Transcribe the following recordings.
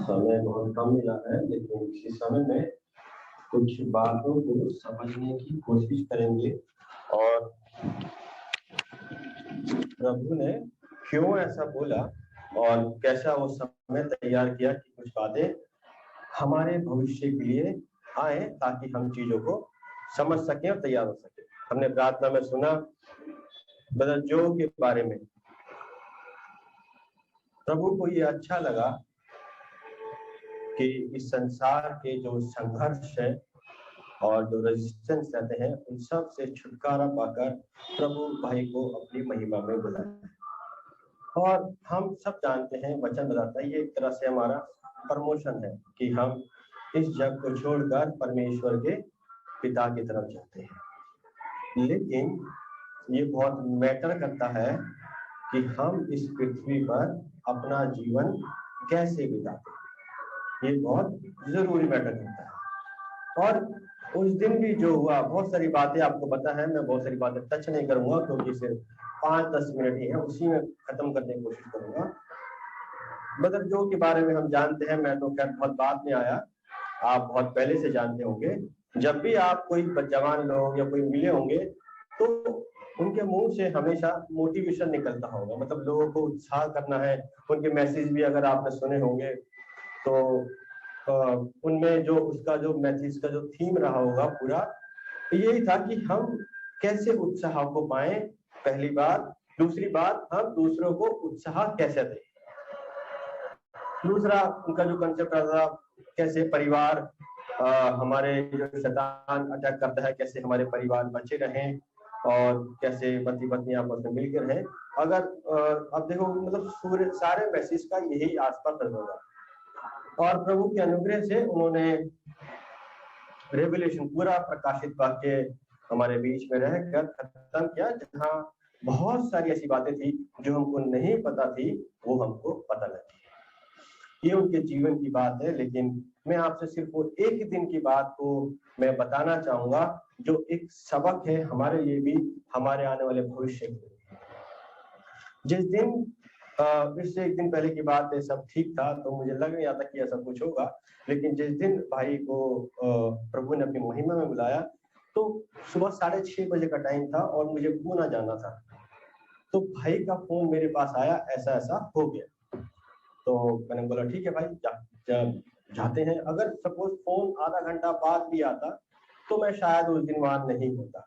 समय बहुत कम मिला है, लेकिन इसी समय में कुछ बातों को समझने की कोशिश करेंगे और प्रभु ने क्यों ऐसा बोला और कैसा वो समय तैयार किया कि कुछ बातें हमारे भविष्य के लिए आए ताकि हम चीजों को समझ सकें और तैयार हो सके। हमने प्रार्थना में सुना ब्रदर जो के बारे में। प्रभु को ये अच्छा लगा कि इस संसार के जो संघर्ष है और जो रेजिस्टेंस रहते हैं उन सब से छुटकारा पाकर प्रभु भाई को अपनी महिमा में बुलाया। और हम सब जानते हैं, वचन बताता है, ये एक तरह से हमारा प्रमोशन है कि हम इस जग को छोड़कर परमेश्वर के पिता की तरफ जाते हैं। लेकिन ये बहुत मैटर करता है कि हम इस पृथ्वी पर अपना जीवन कैसे बिताते हैं, ये बहुत जरूरी मैटर करता है। और उस दिन भी जो हुआ, बहुत सारी बातें आपको पता है, मैं बहुत सारी बातें टच नहीं करूंगा क्योंकि सिर्फ 5-10 मिनट ही है, उसी में खत्म करने की कोशिश करूंगा। ब्रदर जो के बारे में हम जानते हैं, मैं तो खैर बहुत बाद में आया, आप बहुत पहले से जानते होंगे। जब भी आप कोई जवान लोग या कोई मिले होंगे तो उनके मुंह से हमेशा मोटिवेशन निकलता होगा, मतलब लोगों को उत्साह करना है। उनके मैसेज भी अगर आपने सुने होंगे तो उनमें जो उसका जो मैसेज का जो थीम रहा होगा पूरा यही था कि हम कैसे उत्साह को पाएं, पहली बात। दूसरी बात, हम दूसरों को उत्साह कैसे दें। दूसरा उनका जो कंसेप्ट था, कैसे परिवार हमारे जो शैतान अटैक करता है, कैसे हमारे परिवार बचे रहें और कैसे पति पत्नी आपस में मिलकर रहें। अगर अब देखो, मतलब सारे मैसेज का यही आसपास होगा। और प्रभु के अनुग्रह से उन्होंने रेवलेशन पूरा प्रकाशित वाक्य हमारे बीच में रहकर खत्म किया, जहाँ बहुत सारी ऐसी बातें थी जो हमको नहीं पता थी, वो हमको पता लगी। ये उनके जीवन की बात है, लेकिन मैं आपसे सिर्फ वो एक दिन की बात को मैं बताना चाहूंगा जो एक सबक है हमारे लिए भी, हमारे आने वाले भविष्य के लिए। जिस दिन इससे एक दिन पहले की बात है, सब ठीक था तो मुझे लग नहीं आता कि ऐसा कुछ होगा, लेकिन जिस दिन भाई को प्रभु ने अपनी महिमा में बुलाया तो सुबह 6:30 बजे का टाइम था और मुझे पूना जाना था। तो भाई का फोन मेरे पास आया, ऐसा ऐसा हो गया। तो मैंने बोला ठीक है भाई, जाते हैं। अगर सपोज फोन आधा घंटा बाद भी आता तो मैं शायद उस दिन वहां नहीं होता।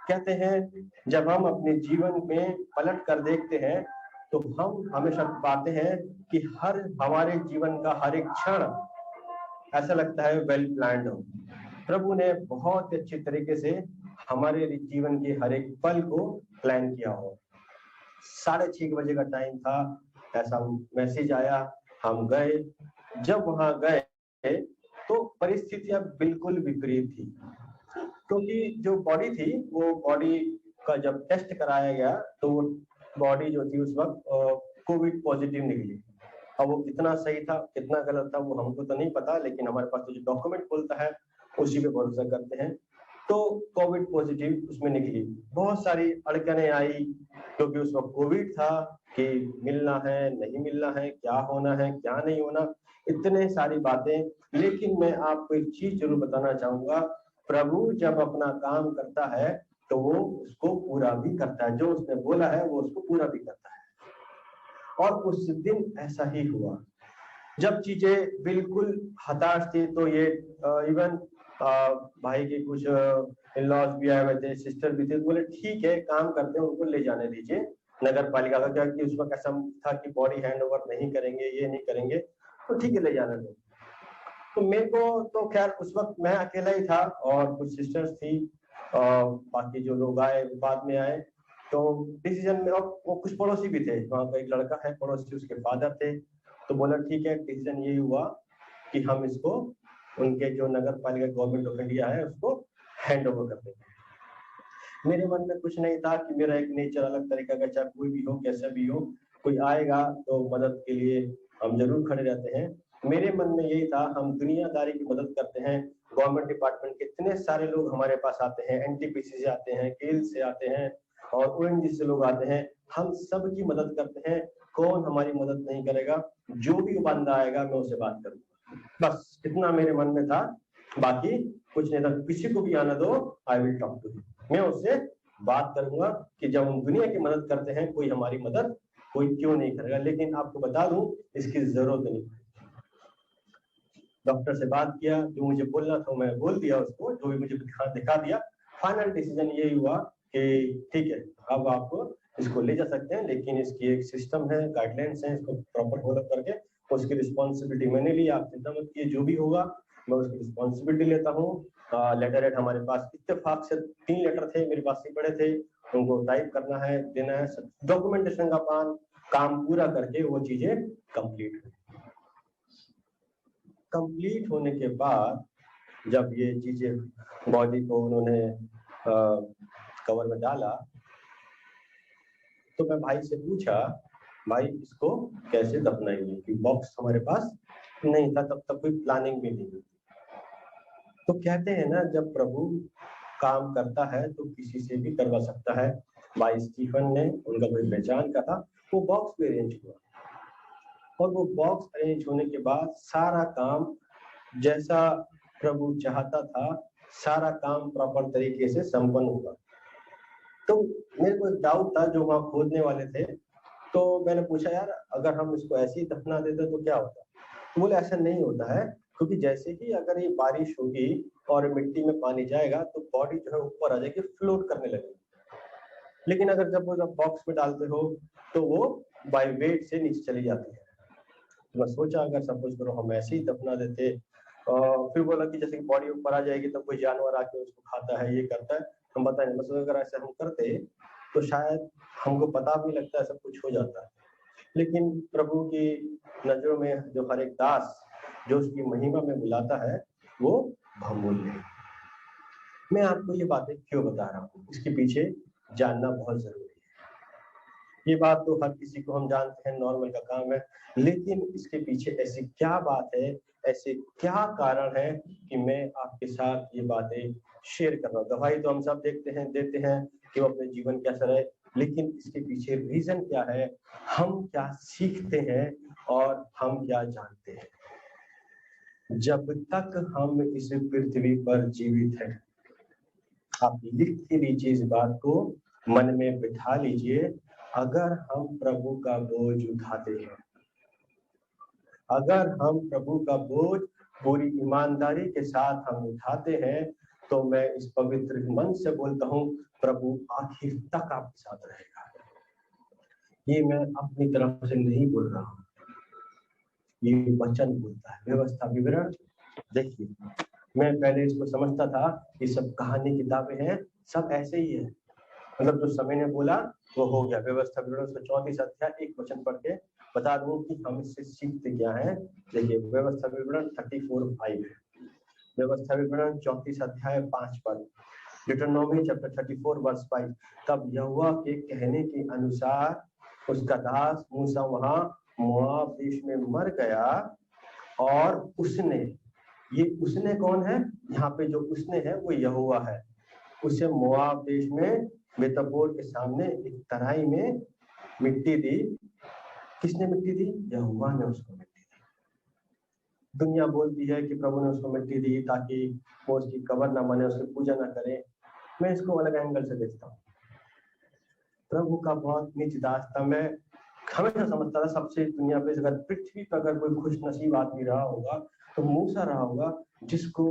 कहते हैं जब हम अपने जीवन में पलट कर देखते हैं तो हम हमेशा पाते हैं कि हमारे जीवन का हर एक क्षण ऐसा लगता है वेल प्लान्ड हो। प्रभु ने बहुत अच्छी तरीके से हमारे जीवन के हर एक पल को प्लान किया हो। 6:30 बजे का टाइम था, ऐसा मैसेज आया, हम गए। जब वहां गए तो परिस्थितियां बिल्कुल विपरीत थी, क्योंकि जो बॉडी थी वो बॉडी का जब टेस्ट कराया गया तो बॉडी जो थी उस वक्त कोविड पॉजिटिव निकली। अब वो कितना सही था कितना गलत था वो हमको तो नहीं पता, लेकिन हमारे पास तो जो डॉक्यूमेंट बोलता है उसी पे भरोसा करते हैं। तो कोविड पॉजिटिव उसमें निकली। बहुत सारी अड़चने आई क्योंकि उस वक्त कोविड था कि मिलना है नहीं मिलना है, क्या होना है क्या नहीं होना, इतने सारी बातें। लेकिन मैं आपको एक चीज जरूर बताना चाहूंगा, प्रभु जब अपना काम करता है तो वो उसको पूरा भी करता है, जो उसने बोला है वो उसको पूरा भी करता है। और उस दिन ऐसा ही हुआ। जब चीजें बिल्कुल हताश थी तो ये इवन भाई के कुछ इन-लॉज भी आए हुए थे, सिस्टर भी थे, तो बोले ठीक है काम करते हैं, उनको ले जाने दीजिए नगर पालिका का, क्या कि उस वक्त ऐसा था कि बॉडी हैंड ओवर नहीं करेंगे, ये नहीं करेंगे, तो ठीक है ले जाने दो। तो मेरे को तो खैर उस वक्त मैं अकेला ही था और कुछ सिस्टर्स थी, बाकी जो लोग आए बाद में आए। तो डिसीजन में वो कुछ पड़ोसी भी थे, वहाँ का एक लड़का है पड़ोसी, उसके फादर थे। तो बोला ठीक है, डिसीजन यही हुआ कि हम इसको उनके जो नगर पालिका गवर्नमेंट ऑफ इंडिया है उसको हैंड ओवर कर देंगे। मेरे मन में कुछ नहीं था कि मेरा एक नेचर अलग तरीका का, चाहे कोई भी हो कैसा भी हो, कोई आएगा तो मदद के लिए हम जरूर खड़े रहते हैं। मेरे मन में यही था, हम दुनियादारी की मदद करते हैं, गवर्नमेंट डिपार्टमेंट के इतने सारे लोग हमारे पास आते हैं, एनटीपीसी से आते हैं, केल से आते हैं और ओएनजीसी से लोग आते हैं, हम सब की मदद करते हैं। कौन हमारी मदद नहीं करेगा, जो भी बंदा आएगा मैं उससे बात करूंगा। बस इतना मेरे मन में था, बाकी कुछ नहीं था। किसी को भी आना दो, I will talk to him, मैं उससे बात करूंगा कि जब हम दुनिया की मदद करते हैं कोई हमारी मदद कोई क्यों नहीं करेगा। लेकिन आपको बता दूं इसकी जरूरत नहीं। डॉक्टर से बात किया, जो मुझे बोलना था मैं बोल दिया उसको, जो भी मुझे दिखा दिया। फाइनल डिसीजन ये हुआ कि ठीक है अब आप इसको ले जा सकते हैं, लेकिन इसकी एक सिस्टम है, गाइडलाइंस है, इसको प्रॉपर फॉलो करके उसकी रिस्पॉन्सिबिलिटी मैंने ली। आप चिंता मत कीजिए, जो भी होगा मैं उसकी रिस्पॉन्सिबिलिटी लेता हूँ। लेटर हेड हमारे पास इत्तेफाक से 3 लेटर थे, मेरे पास ही पड़े थे, उनको टाइप करना है, देना है, डॉक्यूमेंटेशन का काम पूरा करके वो चीजें कंप्लीट होने के बाद जब ये चीजें बॉडी को उन्होंने कवर में डाला, तो मैं भाई से पूछा, भाई इसको कैसे दफनाएंगे, कि बॉक्स हमारे पास नहीं था, तब तक कोई प्लानिंग भी नहीं हुई। तो कहते हैं ना, जब प्रभु काम करता है तो किसी से भी करवा सकता है। भाई स्टीफन ने, उनका कोई पहचान का था, वो बॉक्स भी अरेंज हुआ, और वो बॉक्स अरेंज होने के बाद सारा काम जैसा प्रभु चाहता था, सारा काम प्रॉपर तरीके से संपन्न हुआ। तो मेरे को एक डाउट था, जो वहां खोदने वाले थे, तो मैंने पूछा, यार अगर हम इसको ऐसे ही दफना देते तो क्या होता? तो बोले ऐसा नहीं होता है, क्योंकि जैसे ही अगर ये बारिश होगी और मिट्टी में पानी जाएगा तो बॉडी जो है ऊपर आ जाएगी, फ्लोट करने लगेगी। लेकिन अगर जब वो बॉक्स में डालते हो तो वो बाय वेट से नीचे चली जाती है। तो मैं सोचा अगर सपोज करो हम ऐसे ही दफना देते, फिर बोला कि जैसे बॉडी ऊपर आ जाएगी तो कोई जानवर आके उसको खाता है, ये करता है, हम बताएं, मतलब अगर ऐसे हम करते तो शायद हमको पता भी लगता है, सब कुछ हो जाता है। लेकिन प्रभु की नजरों में जो हर एक दास जो उसकी महिमा में बुलाता है वो बहुमूल्य है। मैं आपको ये बातें क्यों बता रहा हूँ, इसके पीछे जानना बहुत जरूरी है। ये बात तो हर किसी को हम जानते हैं, नॉर्मल का काम है, लेकिन इसके पीछे ऐसी क्या बात है, ऐसे क्या कारण है कि मैं आपके साथ ये बातें शेयर कर रहा हूँ। दवाई तो हम सब देखते हैं, देते हैं कि वो अपने जीवन कैसा रहे, लेकिन इसके पीछे रीजन क्या है, हम क्या सीखते हैं और हम क्या जानते हैं। जब तक हम इस पृथ्वी पर जीवित हैं, आप लिख के लीजिए इस बात को, मन में बिठा लीजिए, अगर हम प्रभु का बोझ उठाते हैं, अगर हम प्रभु का बोझ पूरी ईमानदारी के साथ हम उठाते हैं, तो मैं इस पवित्र मन से बोलता हूँ, प्रभु आखिर तक आपके साथ रहेगा। ये मैं अपनी तरफ से नहीं बोल रहा हूँ, ये वचन बोलता है। व्यवस्था विवरण देखिए, मैं पहले इसको समझता था ये सब कहानी किताबें हैं, सब ऐसे ही है, मतलब जो समय ने बोला वो हो गया। व्यवस्था विवरण 34 अध्याय 1 वचन पढ़ के बता दूं कि हम इससे सीखते क्या है। देखिए व्यवस्था विवरण 34:5 है, व्यवस्था विवरण 34 अध्याय 5 पद, डिटरनॉमी चैप्टर 34 वर्स 5। तब यहोवा के कहने के अनुसार उसका दास मूसा वहां मोआब देश में मर गया, और उसने, ये उसने कौन है, यहाँ पे जो उसने है वो यहोवा है, उसे मोआब देश में बेतपोर के सामने एक तराई में मिट्टी दी। किसने मिट्टी दी? यहोवा ने उसको मिट्टी दी। दुनिया बोलती है कि प्रभु ने उसको मिट्टी दी ताकि वो उसकी कब्र ना बने, उसकी पूजा ना करे। मैं इसको अलग एंगल से देखता हूँ। प्रभु का बहुत नीच दास था। मैं हमेशा समझता था सबसे दुनिया पे अगर पृथ्वी पर अगर कोई खुश नसीब आदमी रहा होगा तो मूसा रहा होगा, जिसको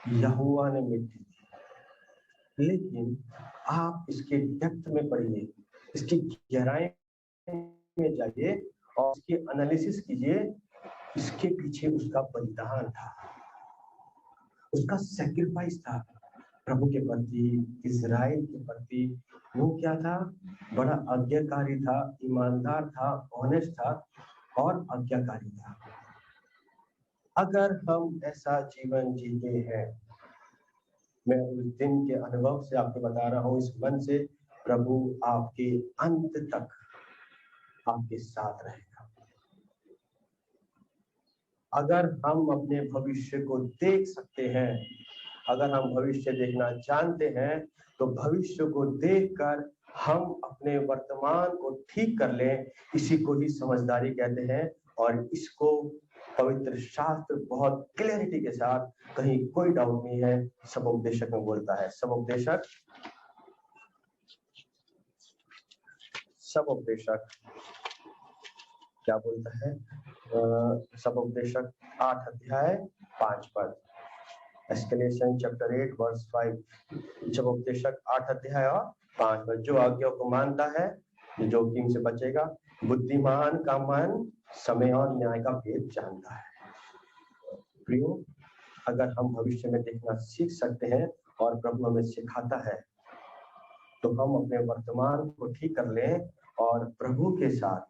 यहोवा ने मिट्टी दी। लेकिन आप इसके डेप्थ में पढ़िए, इसकी गहराई में जाइए और इसकी एनालिसिस कीजिए। इसके पीछे उसका बलिदान था, उसका सैक्रिफाइस था प्रभु के प्रति, इजराइल के प्रति। वो क्या था? बड़ा आज्ञाकारी था, ईमानदार था, ऑनेस्ट था और आज्ञाकारी था। अगर हम ऐसा जीवन जीते हैं, मैं उस दिन के अनुभव से आपको बता रहा हूँ, इस मन से, प्रभु आपके अंत तक आपके साथ रहेगा। अगर हम अपने भविष्य को देख सकते हैं, अगर हम भविष्य देखना जानते हैं, तो भविष्य को देखकर हम अपने वर्तमान को ठीक कर लें, इसी को ही समझदारी कहते हैं। और इसको पवित्र शास्त्र बहुत क्लैरिटी के साथ, कहीं कोई डाउट नहीं है, सबोपदेशक में बोलता है। सबोपदेशक क्या बोलता है? सबोपदेशक 8 अध्याय 5 पद, एस्केलेशन चैप्टर 8 वर्स 5। सबोपदेशक 8 अध्याय और 5 पद, जो आज्ञा को मानता है जोखिम से बचेगा, बुद्धिमान का मन समय और न्याय का भेद जानता है। प्रियो, अगर हम भविष्य में देखना सीख सकते हैं और प्रभु हमें सिखाता है, तो हम अपने वर्तमान को ठीक कर लें और प्रभु के साथ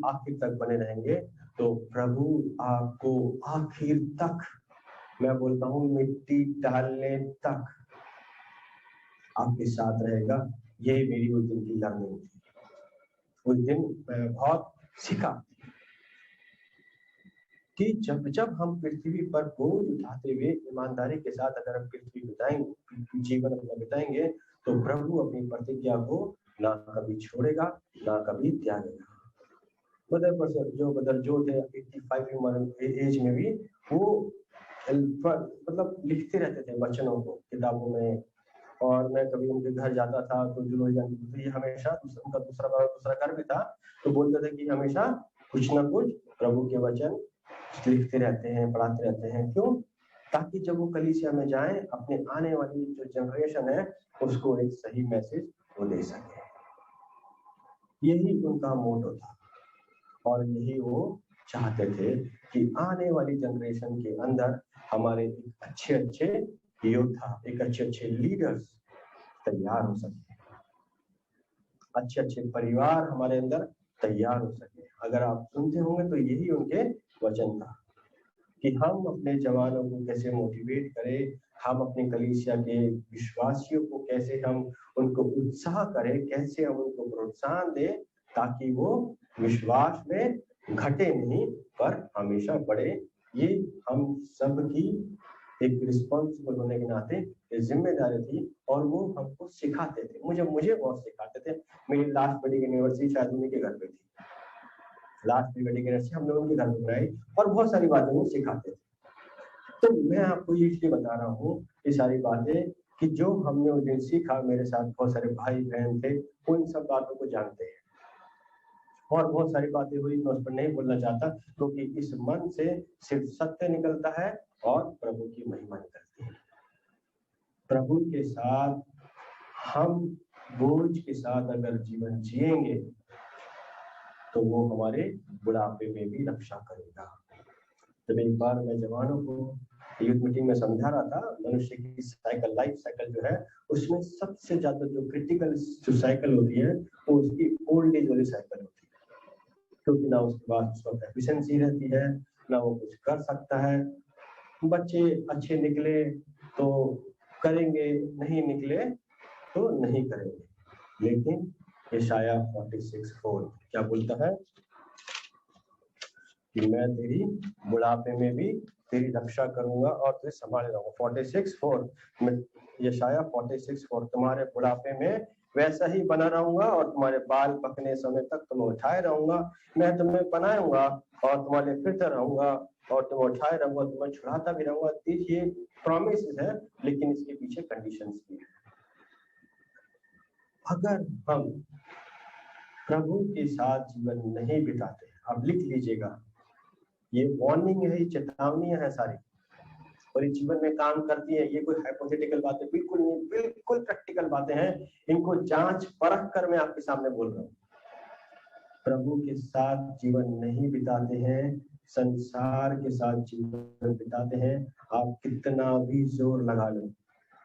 आखिर तक बने रहेंगे, तो प्रभु आपको आखिर तक, मैं बोलता हूँ मिट्टी डालने तक आपके साथ रहेगा। ये मेरी उस दिन की लर्निंग थी। उस दिन मैं बहुत सीखा कि जब हम पृथ्वी पर बोझ उठाते हुए ईमानदारी के साथ अगर हम पृथ्वी बिताएंगे, जीवन अपना बिताएंगे, तो प्रभु अपनी प्रतिज्ञा को ना कभी छोड़ेगा, ना कभी त्यागेगा। ब्रदर जो थे 85 एज में भी वो मतलब लिखते रहते थे वचनों को किताबों में। और मैं कभी उनके घर जाता था तो जो ये हमेशा उनका दूसरा घर भी था, तो बोलते थे कि हमेशा कुछ ना कुछ प्रभु के वचन लिखते रहते हैं, पढ़ाते रहते हैं। क्यों? ताकि जब वो कलीसिया में जाएं, अपने आने वाली जो जनरेशन है उसको एक सही मैसेज वो दे सके। यही उनका मोटो था और यही वो चाहते थे कि आने वाली जनरेशन के अंदर हमारे अच्छे योद्धा, एक अच्छे लीडर्स तैयार हो सके, अच्छे परिवार हमारे अंदर तैयार हो सके। अगर आप सुनते होंगे तो यही उनके वचन था कि हम अपने जवानों को कैसे मोटिवेट करें, हम अपने कलीसिया के विश्वासियों को कैसे हम उनको उत्साह करें, कैसे हम उनको प्रोत्साहन दें, ताकि वो विश्वास में घटे नहीं पर हमेशा बढ़े। ये हम सब की एक रिस्पॉन्सिबल होने के नाते ये जिम्मेदारी थी और वो हमको सिखाते थे। मुझे बहुत सिखाते थे। मेरी लास्ट वेडिंग एनिवर्सरी शायद उन्हीं के घर पे थी। लास्ट वेडिंग एनिवर्सरी हम लोग उनके घर पे बनाई और बहुत सारी बातें वो सिखाते थे। तो मैं आपको ये इसलिए बता रहा हूँ ये सारी बातें कि जो हमने उस दिन सीखा, मेरे साथ बहुत सारे भाई बहन थे, वो इन सब बातों को जानते हैं। और बहुत सारी बातें हुई, मैं उस पर नहीं बोलना चाहता, क्योंकि इस मन से सिर्फ सत्य निकलता है और प्रभु की महिमा निकलती है। प्रभु के साथ हम बोझ के साथ अगर जीवन जिएंगे तो वो हमारे बुढ़ापे में भी रक्षा करेगा। जब एक बार मैं जवानों को यूथ मीटिंग में समझा रहा था, मनुष्य की साइकिल, लाइफ साइकिल जो है, उसमें सबसे ज्यादा जो क्रिटिकल जो साइकिल होती है वो उसकी ओल्ड एज वाली साइकिल होती है, क्योंकि ना उसके बाद उस वक्त एफिशिएंसी रहती है, ना वो कुछ कर सकता है। बच्चे अच्छे निकले तो करेंगे, नहीं निकले तो नहीं करेंगे। लेकिन यशाया 46:4 क्या बोलता है कि मैं तेरी बुढ़ापे में भी तेरी रक्षा करूंगा और तुझे संभाले रहूंगा। 46:4 यशाया 46:4, तुम्हारे बुढ़ापे में वैसा ही बना रहूंगा और तुम्हारे बाल पकने समय तक तुम्हें उठाए रहूंगा। मैं तुम्हें बनाऊंगा और तुम्हारे फिरता रहूंगा और तुम्हें उठाए रहूंगा, तुम्हें छुड़ाता भी रहूंगा। ये प्रॉमिस है, लेकिन इसके पीछे कंडीशंस भी है। अगर हम प्रभु के साथ जीवन नहीं बिताते, आप लिख लीजिएगा, ये वार्निंग है, ये चेतावनियां है सारी, और ये जीवन में काम करती है। ये कोई हाइपोथेटिकल बातें बिल्कुल नहीं, बिल्कुल प्रैक्टिकल बातें हैं। इनको जांच परख कर मैं आपके सामने बोल रहा हूँ। प्रभु के साथ जीवन नहीं बिताते हैं, संसार के साथ जीवन बिताते हैं, आप कितना भी जोर लगा लो,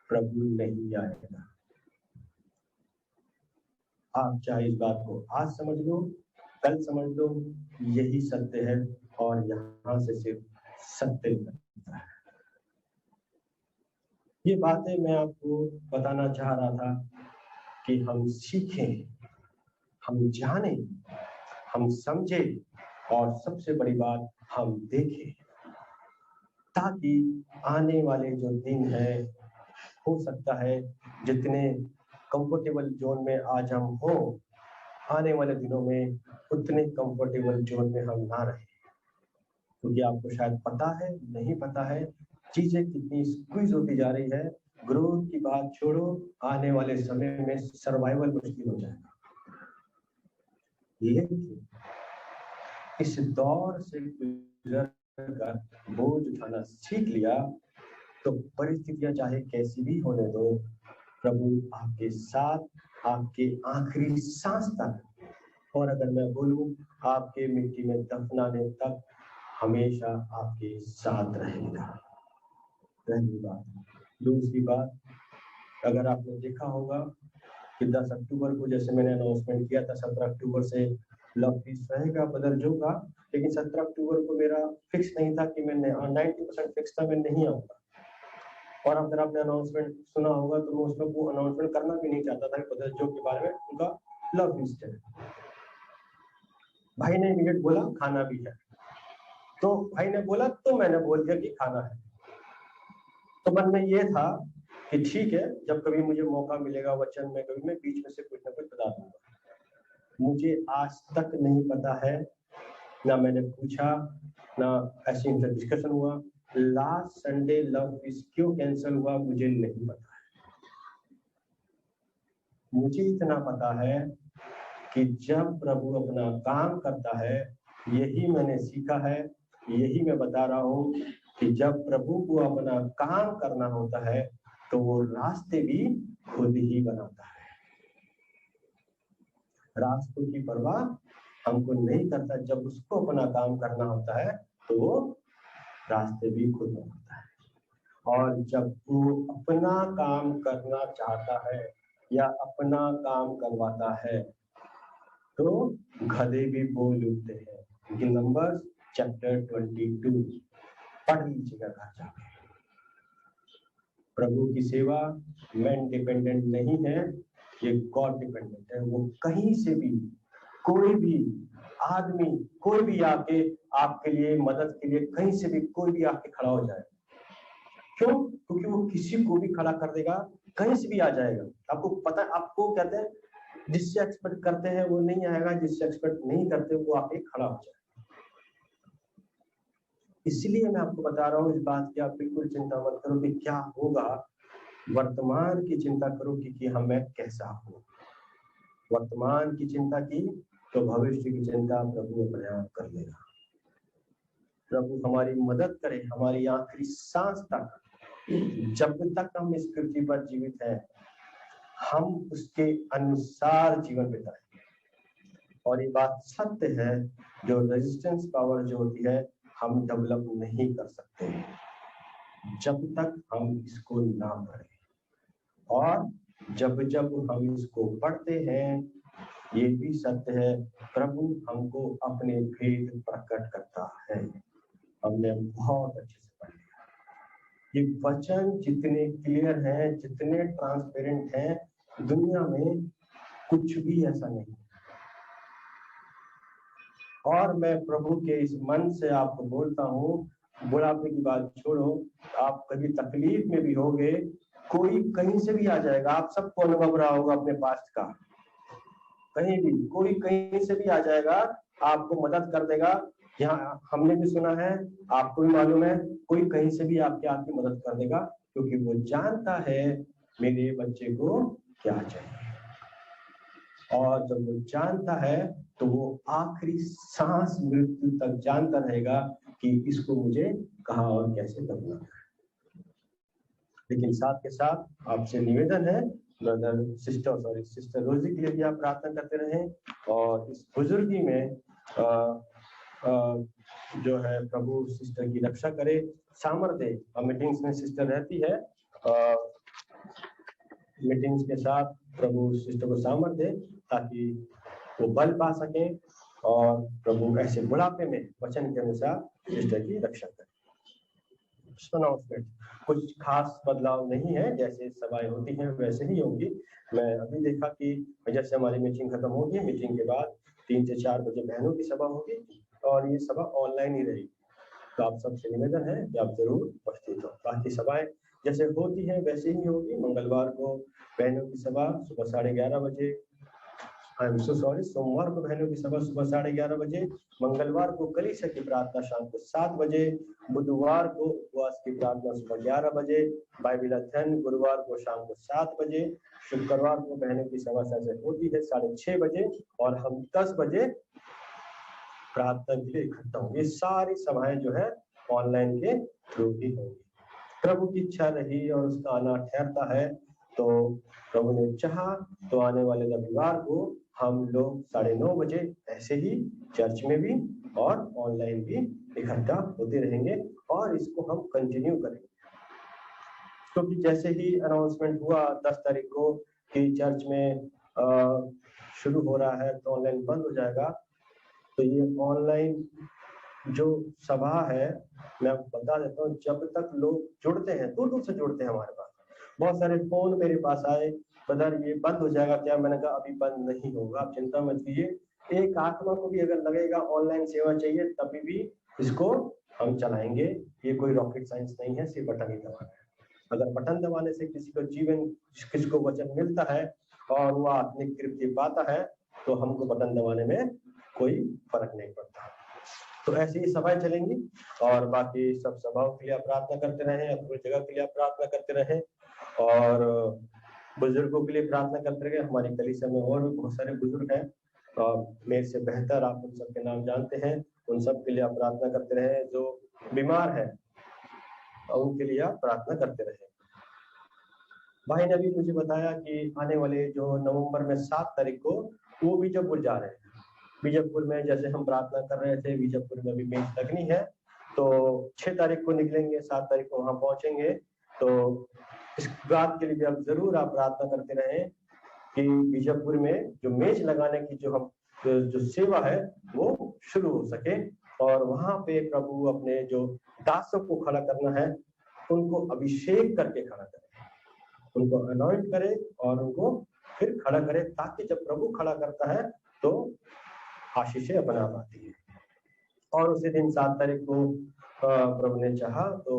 प्रभु नहीं आएगा। आप चाहे इस बात को आज समझ लो, कल समझ लो, यही सत्य है और यहाँ से सिर्फ सत्य निकलता है। ये बातें मैं आपको बताना चाह रहा था कि हम सीखें, हम जानें, हम समझें और सबसे बड़ी बात हम देखें, ताकि आने वाले जो दिन है, हो सकता है जितने कंफर्टेबल जोन में आज हम हो, आने वाले दिनों में उतने कंफर्टेबल जोन में हम ना रहे, क्योंकि आपको शायद पता है, नहीं पता है, चीजें कितनी स्क्वीज होती जा रही है। ग्रोथ की बात छोड़ो, आने वाले समय में सर्वाइवल मुश्किल हो जाएगा। लेकिन इस दौर से गुजर कर बोझ उठाना सीख लिया तो परिस्थितियां चाहे कैसी भी होने दो, प्रभु आपके साथ आपके आखिरी सांस तक, और अगर मैं बोलूं आपके मिट्टी में दफनाने तक हमेशा आपके साथ रहेगा। पहली बात। दूसरी बात, अगर आपने देखा होगा कि 10 अक्टूबर को जैसे मैंने अनाउंसमेंट किया था 17 अक्टूबर से लव फीस्ट रहेगा, बदल जोगा, लेकिन 17 अक्टूबर को मेरा फिक्स नहीं था कि मैं 90% फिक्स था मैं नहीं आऊंगा। और अगर आपने अनाउंसमेंट सुना होगा तो मैं उसमें वो अनाउंसमेंट करना भी नहीं चाहता था कि बदल जोग के बारे में उनका लव फीस्ट है। भाई ने इमीडिएट बोला खाना भी है, तो भाई ने बोला तो मैंने बोल दिया कि खाना है। तो मन में ये था कि ठीक है, जब कभी मुझे मौका मिलेगा वचन में कभी मैं बीच में से कुछ ना कुछ बता दूंगा। मुझे आज तक नहीं पता है, ना मैंने पूछा, ना ऐसे डिस्कशन हुआ, लास्ट संडे लव फीस्ट क्यों कैंसिल हुआ मुझे नहीं पता है। मुझे इतना पता है कि जब प्रभु अपना काम करता है, यही मैंने सीखा है, यही मैं बता रहा हूँ कि जब प्रभु को अपना काम करना होता है तो वो रास्ते भी खुद ही बनाता है। रास्तों की परवाह हमको नहीं करता, जब उसको अपना काम करना होता है तो वो रास्ते भी खुद बनाता है। और जब वो अपना काम करना चाहता है या अपना काम करवाता है तो गधे भी बोल उठते हैं। नंबर्स चैप्टर 22 पढ़ लीजिएगा घर जाके। प्रभु की सेवा मैन डिपेंडेंट नहीं है, ये गॉड डिपेंडेंट है। वो कहीं से भी कोई भी आदमी, कोई भी आके आपके लिए मदद के लिए कहीं से भी कोई भी आके खड़ा हो जाए। क्यों? क्योंकि वो किसी को भी खड़ा कर देगा, कहीं से भी आ जाएगा। आपको पता, आपको कहते हैं जिससे एक्सपेक्ट करते हैं वो नहीं आएगा, जिससे एक्सपेक्ट नहीं करते वो आके खड़ा हो जाए। इसलिए मैं आपको बता रहा हूँ इस बात की आप बिल्कुल चिंता मत करो कि क्या होगा, वर्तमान की चिंता करो कि मैं कैसा हूँ। वर्तमान की चिंता की तो भविष्य की चिंता प्रभु अपने आप कर लेगा। प्रभु हमारी मदद करे हमारी आखिरी सांस तक, जब तक हम इस पृथ्वी पर जीवित हैं हम उसके अनुसार जीवन बिताएं। और ये बात सत्य है, जो रेजिस्टेंस पावर जो होती है हम डेवलप नहीं कर सकते जब तक हम इसको ना पढ़ें। और जब जब हम इसको पढ़ते हैं, ये भी सत्य है, प्रभु हमको अपने भेद प्रकट करता है। हमने बहुत अच्छे से पढ़ लिया। ये वचन जितने क्लियर हैं, जितने ट्रांसपेरेंट हैं, दुनिया में कुछ भी ऐसा नहीं। और मैं प्रभु के इस मन से आपको बोलता हूँ, बुढ़ापे की बात छोड़ो, आप कभी तकलीफ में भी होगे, कोई कहीं से भी आ जाएगा। आप सबको अनुभव रहा होगा अपने पास्ट का, कहीं भी कोई कहीं से भी आ जाएगा, आपको मदद कर देगा। यहाँ हमने भी सुना है, आपको भी मालूम है, कोई कहीं से भी आपकी मदद कर देगा, क्योंकि वो जानता है मेरे बच्चे को क्या चाहिए। और जब वो जानता है तो वो आखिरी सांस मृत्यु तक जानता रहेगा कि इसको मुझे कहाँ और कैसे करना है। लेकिन साथ के साथ आपसे निवेदन है, ब्रदर सिस्टर रोजी के लिए भी आप प्रार्थना करते रहें। और इस बुजुर्गी में जो है प्रभु सिस्टर की रक्षा करे, सामर्थ्य दे। मीटिंग्स में सिस्टर रहती है, मीटिंग्स के साथ प्रभु सिस्टर को सामर्थ्य दे ताकि वो बल पा सके और प्रभु ऐसे बुढ़ापे में वचन के अनुसार सिस्टर की रक्षा करे। कुछ खास बदलाव नहीं है, जैसे सभाएं होती हैं वैसे ही होगी। मैं अभी देखा कि जैसे हमारी मीटिंग खत्म होगी, मीटिंग के बाद 3 से 4 बजे बहनों की सभा होगी और ये सभा ऑनलाइन ही रहेगी। तो आप सबसे निवेदन है कि आप जरूर उपस्थित हो। बाकी सभाएं जैसे होती है वैसे ही होगी। मंगलवार को बहनों की सभा सुबह 11:30 बजे, सोमवार को बहनों की सभा सुबह 11:30 बजे, मंगलवार को कलीसिया की प्रार्थना शाम को 7 बजे, बुधवार को उपवास की प्रार्थना सुबह 11 बजे, बाइबल अध्ययन गुरुवार को शाम को 7 बजे, शुक्रवार को बहनों की सभा से होती है 6:30 बजे, और हम 10 बजे प्रार्थना के लिए इकट्ठा होंगे। ये सारी सभाएं जो है ऑनलाइन के थ्रू ही होंगी। प्रभु की इच्छा रही और उसका आना ठहरता है तो प्रभु ने चाहा तो आने वाले रविवार को हम लोग 9:30 बजे ऐसे ही चर्च में भी और ऑनलाइन भी इकट्ठा होते रहेंगे, और इसको हम कंटिन्यू करेंगे। क्योंकि जैसे ही अनाउंसमेंट हुआ 10 तारीख को कि चर्च में शुरू हो रहा है तो ऑनलाइन बंद हो जाएगा, तो ये ऑनलाइन जो सभा है मैं आपको बता देता हूँ, जब तक लोग जुड़ते हैं, दूर दूर से जुड़ते हैं हमारे पास, बहुत सारे फोन मेरे पास आए, ब्रदर ये बंद हो जाएगा क्या? मैंने कहा अभी बंद नहीं होगा, आप चिंता मत कीजिए। एक आत्मा को भी अगर लगेगा ऑनलाइन सेवा चाहिए तभी भी इसको हम चलाएंगे। ये कोई रॉकेट साइंस नहीं है, सिर्फ बटन ही दबाना है। अगर बटन दबाने से किसी को जीवन, किसी को वचन मिलता है और वो आत्मिक तृप्ति पाता है तो हमको बटन दबाने में कोई फर्क नहीं पड़ता। तो ऐसी ही सभाएं चलेंगी, और बाकी सब सभाओं के लिए आप प्रार्थना करते रहें, अपनी जगह के लिए आप प्रार्थना करते रहें, और बुजुर्गों के लिए प्रार्थना करते रहे। हमारी कलीसिया में और भी बहुत सारे बुजुर्ग हैं, मेरे से बेहतर आप उन सबके नाम जानते हैं, उन सब के लिए आप प्रार्थना करते रहे। जो बीमार है उनके लिए आप प्रार्थना करते रहे। भाई ने भी मुझे बताया कि आने वाले जो नवंबर में 7 तारीख को वो बीजापुर जा रहे हैं। बीजापुर में जैसे हम प्रार्थना कर रहे थे, बीजापुर में भी मेज लगनी है, तो 6 तारीख को निकलेंगे, 7 तारीख को वहां पहुंचेंगे। तो इस बात के लिए भी आप जरूर आप प्रार्थना करते रहें कि बीजापुर में जो मेज लगाने की जो सेवा है वो शुरू हो सके, और वहां पे प्रभु अपने जो दासों को खड़ा करना है उनको अभिषेक करके खड़ा करे, उनको अनॉइंट करे और उनको फिर खड़ा करे, ताकि जब प्रभु खड़ा करता है तो आशीषें अपना पाती है। और उसी दिन 7 तारीख को प्रभु ने चाहा तो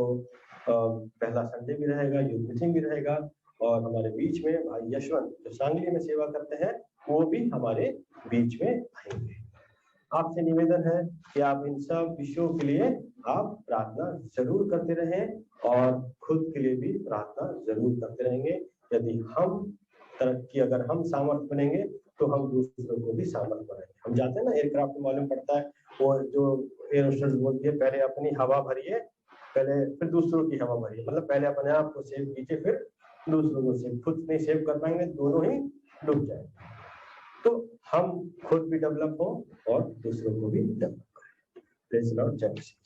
पहला संडे भी रहेगा, यूथ मीटिंग भी रहेगा, और हमारे बीच में भाई यशवंत जो सांगली में सेवा करते हैं वो भी हमारे बीच में आएंगे। आपसे निवेदन है कि आप इन सब विषयों के लिए आप प्रार्थना जरूर करते रहें, और खुद के लिए भी प्रार्थना जरूर करते रहेंगे। यदि हम तरक्की, अगर हम सामर्थ बनेंगे तो हम दूसरों को भी सामर्थ बनाएंगे। हम जानते हैं ना, एयरक्राफ्ट में मालूम पड़ता है, वो जो एयर होस्टेस बोलती है पहले अपनी हवा भरिए, पहले फिर दूसरों की हवा भरिए, मतलब पहले अपने आप को सेव कीजिए फिर दूसरों को सेव। खुद नहीं सेव कर पाएंगे, दोनों ही डूब जाएंगे। तो हम खुद भी डेवलप हो और दूसरों को भी डेवलप करें। Praise the Lord. जय मसीह।